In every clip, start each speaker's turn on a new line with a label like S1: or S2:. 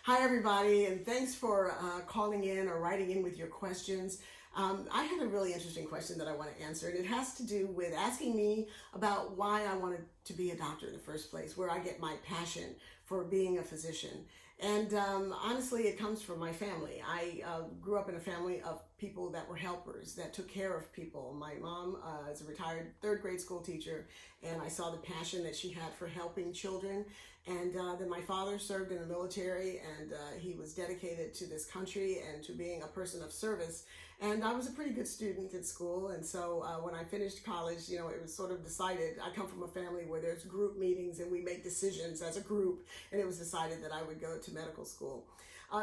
S1: Hi, everybody, and thanks for calling in or writing in with your questions. I had a really interesting question that I want to answer, and it has to do with asking me about why I wanted to be a doctor in the first place, where I get my passion for being a physician. And honestly, it comes from my family. I grew up in a family of people that were helpers, that took care of people. My mom is a retired third grade school teacher, and I saw the passion that she had for helping children. And then my father served in the military, and he was dedicated to this country and to being a person of service. And I was a pretty good student in school, and so when I finished college, it was sort of decided. I come from a family where there's group meetings and we make decisions as a group, and it was decided that I would go to medical school.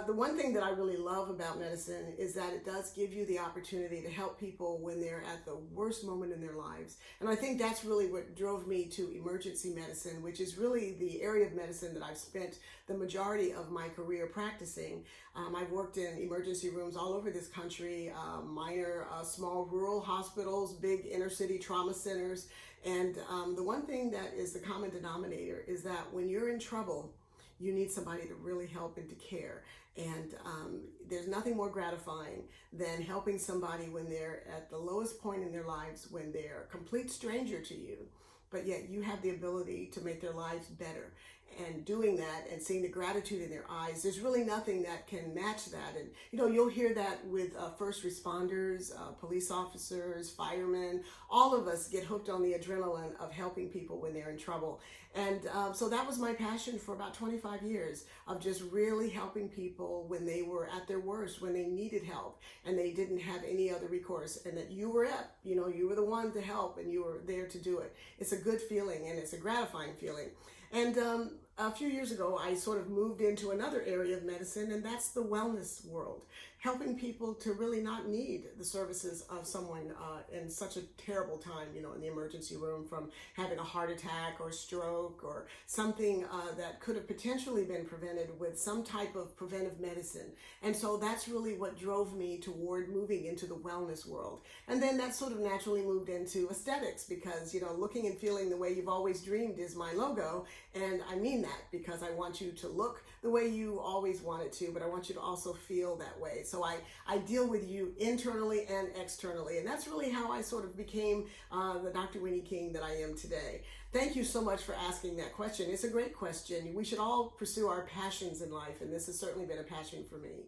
S1: The one thing that I really love about medicine is that it does give you the opportunity to help people when they're at the worst moment in their lives. And I think that's really what drove me to emergency medicine, which is really the area of medicine that I've spent the majority of my career practicing. I've worked in emergency rooms all over this country, minor, small rural hospitals, big inner city trauma centers. And the one thing that is the common denominator is that when you're in trouble, you need somebody to really help and to care. And there's nothing more gratifying than helping somebody when they're at the lowest point in their lives, when they're a complete stranger to you, but yet you have the ability to make their lives better. And doing that and seeing the gratitude in their eyes, there's really nothing that can match that. And you'll hear that with first responders, police officers, firemen. All of us get hooked on the adrenaline of helping people when they're in trouble. And so that was my passion for about 25 years, of just really helping people when they were at their worst, when they needed help and they didn't have any other recourse, and that you were you were the one to help and you were there to do it. It's a good feeling and it's a gratifying feeling. And a few years ago, I sort of moved into another area of medicine, and that's the wellness world, helping people to really not need the services of someone in such a terrible time, in the emergency room, from having a heart attack or stroke or something that could have potentially been prevented with some type of preventive medicine. And so that's really what drove me toward moving into the wellness world. And then that sort of naturally moved into aesthetics, because, looking and feeling the way you've always dreamed is my logo. And I mean that because I want you to look the way you always wanted to, but I want you to also feel that way. So I deal with you internally and externally. And that's really how I sort of became the Dr. Wienie King that I am today. Thank you so much for asking that question. It's a great question. We should all pursue our passions in life, and this has certainly been a passion for me.